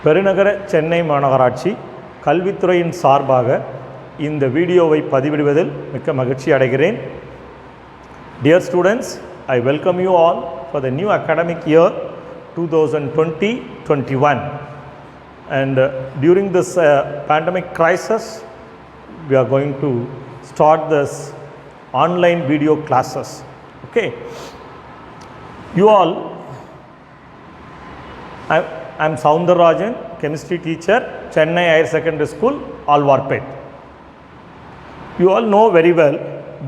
பெருநகர சென்னை மாநகராட்சி கல்வித்துறையின் சார்பாக இந்த வீடியோவை பதிவிடுவதில் மிக்க மகிழ்ச்சி அடைகிறேன். Dear students, I welcome you all for the new academic year 2020-21 and during this pandemic crisis we are going to start this online video classes. Okay, you all, I am Soundararajan, chemistry teacher, Chennai Higher Secondary School, Alwarpet. You all know very well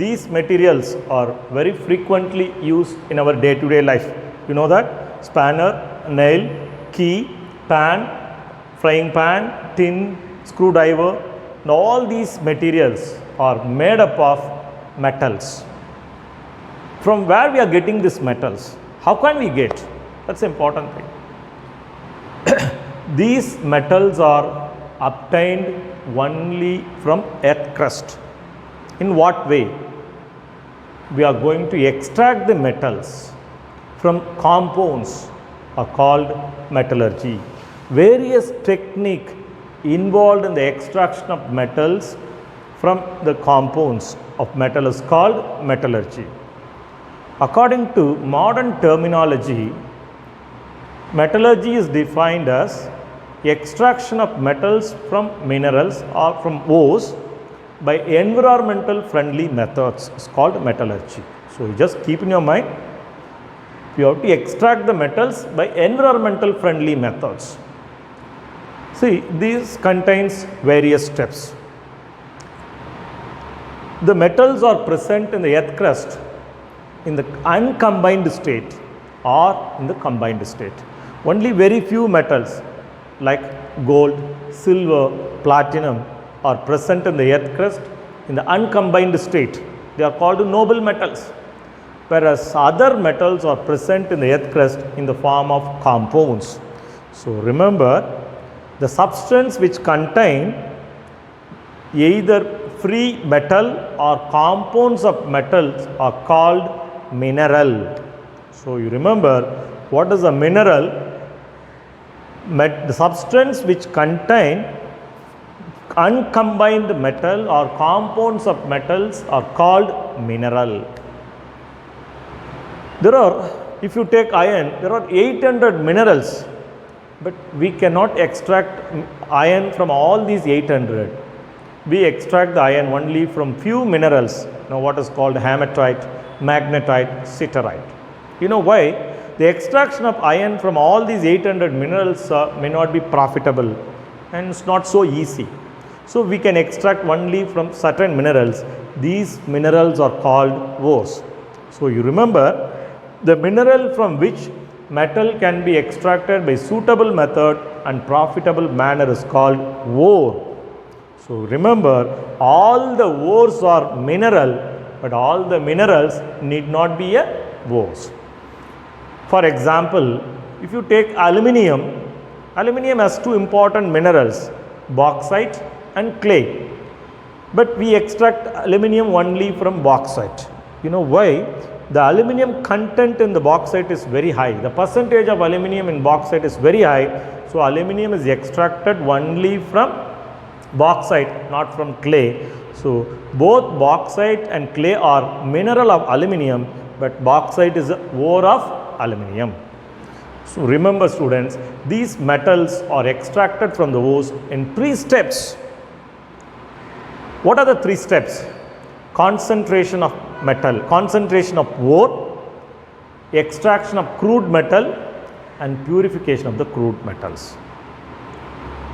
these materials are very frequently used in our day-to-day life. You know that spanner, nail, key, pan, frying pan, tin, screwdriver, and all these materials are made up of metals. From where we are getting these metals? How can we get? That's the important thing. These metals are obtained only from earth crust. In what way? We are going to extract the metals from compounds are called metallurgy. Various technique involved in the extraction of metals from the compounds of metal is called metallurgy. According to modern terminology, metallurgy is defined as extraction of metals from minerals or from ores by environmental friendly methods is called metallurgy. So you just keep in your mind, you have to extract the metals by environmental friendly methods. See, this contains various steps. The metals are present in the earth crust in the uncombined state or in the combined state. Only very few metals like gold, silver, platinum are present in the earth crust in the uncombined state. They are called noble metals, whereas other metals are present in the earth crust in the form of compounds. So remember, the substance which contain either free metal or compounds of metals are called mineral. So you remember, what is a mineral? The substance which contain uncombined metal or compounds of metals are called mineral. There are, if you take iron, there are 800 minerals, but we cannot extract iron from all these 800. We extract the iron only from few minerals. Now what is called hematite, magnetite, siderite. You know why? The extraction of iron from all these 800 minerals may not be profitable and it's not so easy. So we can extract only from certain minerals. These minerals are called ores. So you remember, the mineral from which metal can be extracted by suitable method and profitable manner is called ore. So remember, all the ores are mineral, but all the minerals need not be a ores. For example, if you take aluminium, aluminium has two important minerals, bauxite and clay. But we extract aluminium only from bauxite. You know why? The aluminium content in the bauxite is very high. The percentage of aluminium in bauxite is very high. So aluminium is extracted only from bauxite, not from clay. So both bauxite and clay are mineral of aluminium, but bauxite is a ore of aluminium. So remember students, these metals are extracted from the ores in 3 steps. What are the 3 steps? Concentration of metal, concentration of ore, extraction of crude metal and purification of the crude metals.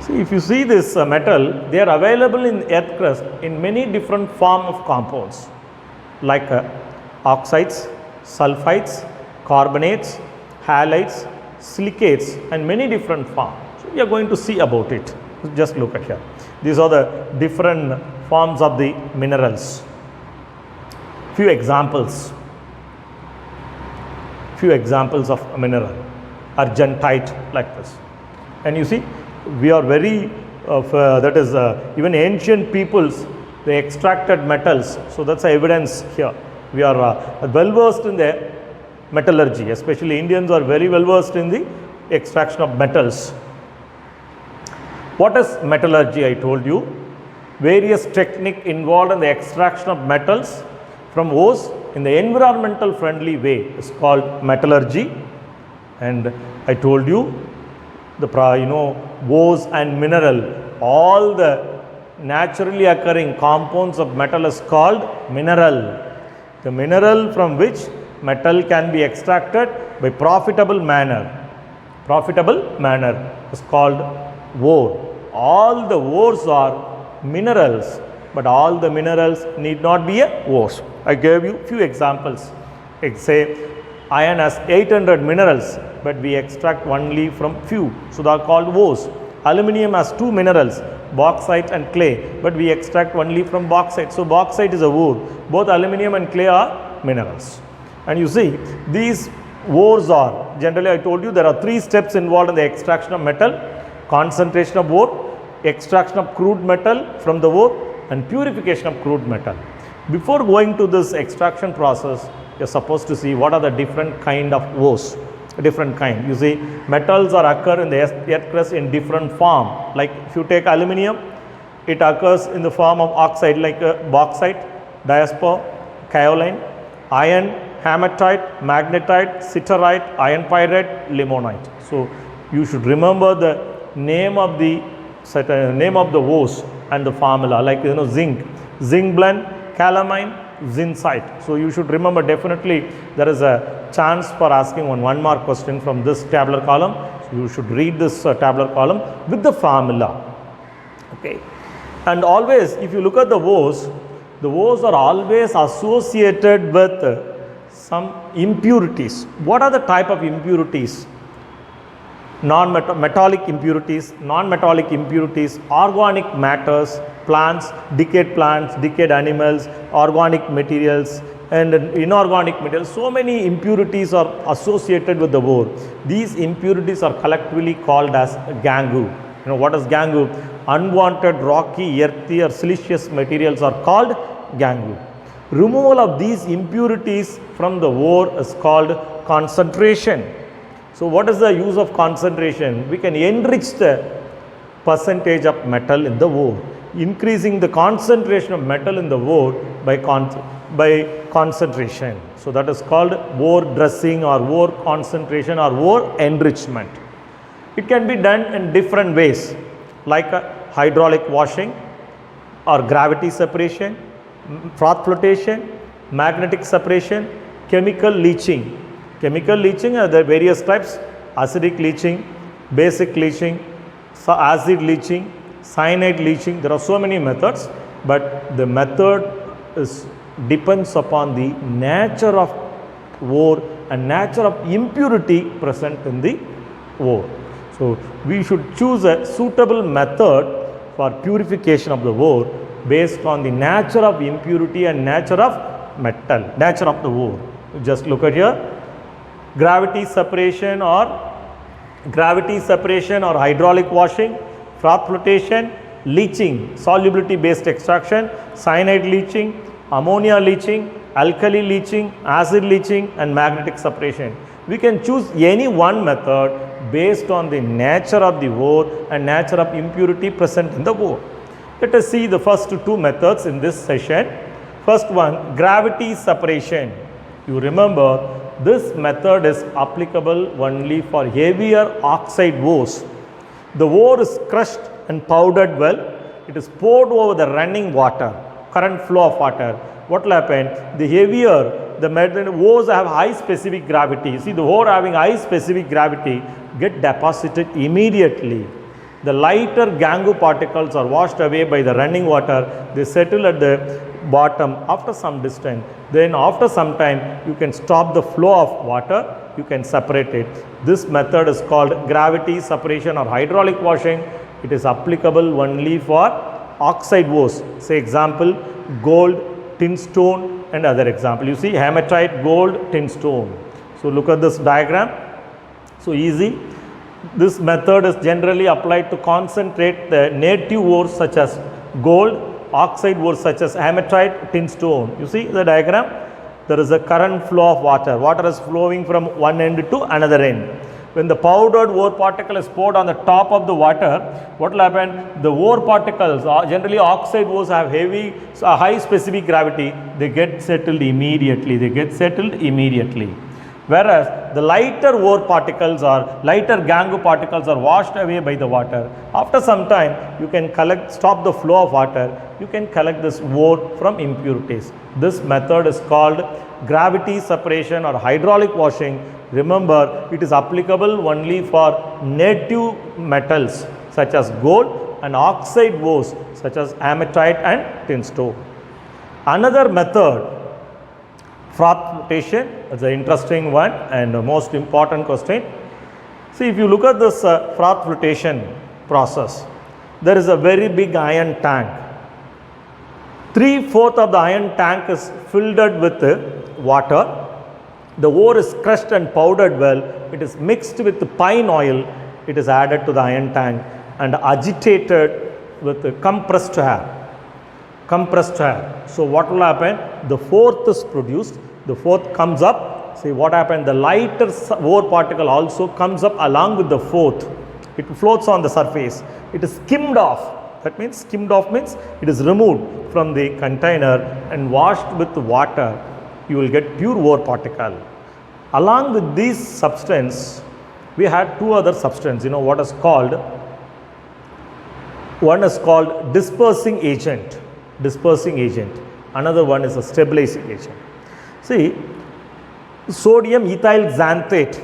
See, if you see this metal, they are available in earth crust in many different form of compounds like oxides, sulfides, carbonates, halides, silicates and many different forms. So we are going to see about it. Just look at here. These are the different forms of the minerals. Few examples of mineral. Argentite like this. And you see, we are very, even ancient peoples, they extracted metals. So that's the evidence here. We are well versed in the metallurgy, especially Indians are very well versed in the extraction of metals. What is metallurgy? I told you. Various technique involved in the extraction of metals from ores in the environmental friendly way is called metallurgy. And I told you ores and mineral, all the naturally occurring compounds of metal is called mineral. The mineral from which metal can be extracted by profitable manner is called ore. All the ores are minerals, but all the minerals need not be a ores. I gave you few examples. Say iron has 800 minerals, but we extract only from few, so they are called ores. Aluminium has 2 minerals, bauxite and clay, but we extract only from bauxite, so bauxite is a ore. Both aluminium and clay are minerals. And you see, these ores are, generally I told you there are 3 steps involved in the extraction of metal: concentration of ore, extraction of crude metal from the ore, and purification of crude metal. Before going to this extraction process, you are supposed to see what are the different kind of ores. Different kind. You see, metals are occur in the earth crust in different form. Like if you take aluminium, it occurs in the form of oxide like bauxite, diaspora, kaolin. Iron, hematite, magnetite, siderite, iron pyrite, limonite. So you should remember the name of the ores and the formula, like zinc blende, calamine, zincite. So you should remember, definitely there is a chance for asking one mark question from this tabular column. So you should read this tabular column with the formula. Okay. And always, if you look at the ores are always associated with some impurities. What are the type of impurities? Metallic impurities, non-metallic impurities, organic matters, plants, decayed animals, organic materials, and inorganic materials. So many impurities are associated with the ore. These impurities are collectively called as gangue. What is gangue? Unwanted rocky, earthy or siliceous materials are called gangue. Removal of these impurities from the ore is called concentration. So what is the use of concentration? We can enrich the percentage of metal in the ore, increasing the concentration of metal in the ore by concentration. So that is called ore dressing or ore concentration or ore enrichment. It can be done in different ways, like hydraulic washing or gravity separation, froth flotation, magnetic separation, chemical leaching. Chemical leaching are the various types: acidic leaching, basic leaching, acid leaching, cyanide leaching. There are so many methods, but the method depends upon the nature of ore and nature of impurity present in the ore. So we should choose a suitable method for purification of the ore based on the nature of impurity and nature of metal, nature of the ore. Just look at here. Gravity separation or hydraulic washing, froth flotation, leaching, solubility based extraction, cyanide leaching, ammonia leaching, alkali leaching, acid leaching, and magnetic separation. We can choose any one method based on the nature of the ore and nature of impurity present in the ore. Let us see the first 2 methods in this session. First one, gravity separation. You remember, this method is applicable only for heavier oxide ores. The ore is crushed and powdered well. It is poured over the running water, current flow of water. What will happen? The heavier the ores have high specific gravity. See, the ore having high specific gravity get deposited immediately. The lighter gangue particles are washed away by the running water. They settle at the bottom after some distance. Then after some time, you can stop the flow of water, you can separate it. This method is called gravity separation or hydraulic washing. It is applicable only for oxide ores. Say example, gold, tin stone, and other example. You see hematite, gold, tin stone. So look at this diagram. So easy. This method is generally applied to concentrate the native ores such as gold, oxide ores such as hematite, tin stone. You see the diagram? There is a current flow of water. Water is flowing from one end to another end. When the powdered ore particle is poured on the top of the water, what will happen? The ore particles, generally oxide ores have high specific gravity, they get settled immediately. Whereas the lighter ore particles or lighter gangue particles are washed away by the water. After some time, you can stop the flow of water, you can collect this ore from impurities. This method is called gravity separation or hydraulic washing. Remember, it is applicable only for native metals such as gold and oxide ores such as hematite and tinstone. Another method, froth flotation, is an interesting one and the most important question. See, if you look at this froth flotation process, there is a very big iron tank. 3/4 of the iron tank is filled with water. The ore is crushed and powdered well. It is mixed with pine oil. It is added to the iron tank and agitated with compressed air. So what will happen? The fourth is produced. The fourth comes up. See what happened? The lighter ore particle also comes up along with the fourth. It floats on the surface. It is skimmed off. That means it is removed from the container and washed with water. You will get pure ore particle. Along with these substance, we had two other substance. What is called? One is called dispersing agent. Another one is a stabilizing agent. See, sodium ethyl xanthate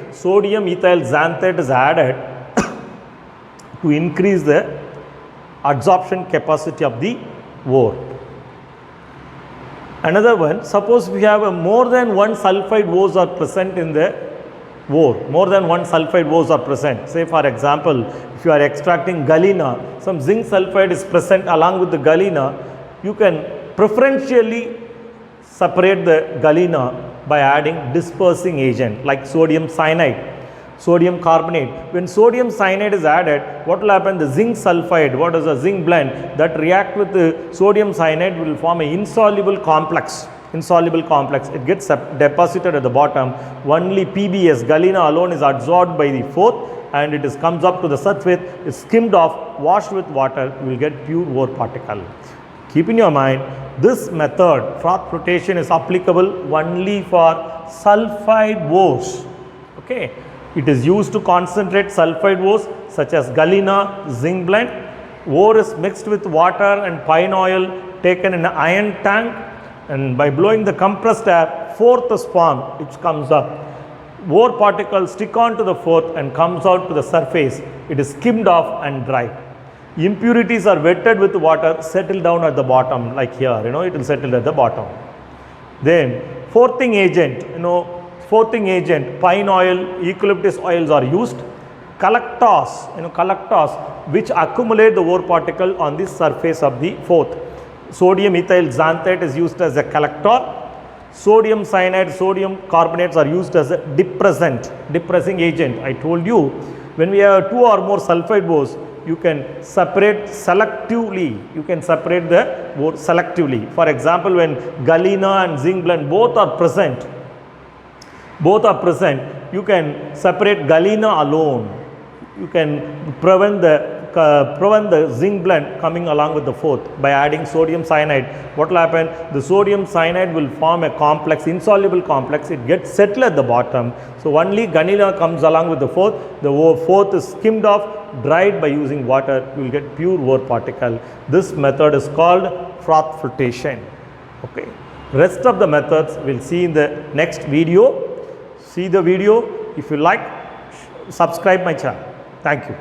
is added to increase the absorption capacity of the ore. Another one, suppose we have more than one sulfide ores are present in the ore. Say for example, if you are extracting galena, some zinc sulfide is present along with the galena, you can preferentially separate the galena by adding dispersing agent like sodium cyanide, sodium carbonate. When sodium cyanide is added, what will happen? The zinc sulfide, what is a zinc blend that react with the sodium cyanide will form an insoluble complex. It gets deposited at the bottom. Only PBS, galena alone, is absorbed by the fourth and it comes up to the surface, is skimmed off, washed with water, you will get pure ore particle. Keep in your mind, this method, froth flotation, is applicable only for sulfide ores. Okay, it is used to concentrate sulfide ores such as galena, zinc blend. Ore is mixed with water and pine oil taken in an iron tank, and by blowing the compressed air, fourth is formed, which comes up. Ore particles stick on to the fourth and comes out to the surface. It is skimmed off and dried. Impurities are wetted with water, settle down at the bottom like here, it will settle at the bottom. Then fourthing agent, pine oil, eucalyptus oils are used. Collectors, which accumulate the ore particle on the surface of the fourth. Sodium ethyl xanthate is used as a collector. Sodium cyanide, sodium carbonates are used as a depressing agent. I told you, when we have two or more sulfide ores, you can separate selectively. The ore selectively. For example, when galena and zinc blend both are present, you can separate galena alone. You can prevent the zinc blend coming along with the fourth by adding sodium cyanide. What will happen? The sodium cyanide will form a complex, insoluble complex. It gets settled at the bottom. So only galena comes along with the fourth. The fourth is skimmed off, dried by using water. You will get pure ore particle. This method is called froth flotation. Okay. Rest of the methods we'll see in the next video. See the video. If you like, subscribe my channel. Thank you.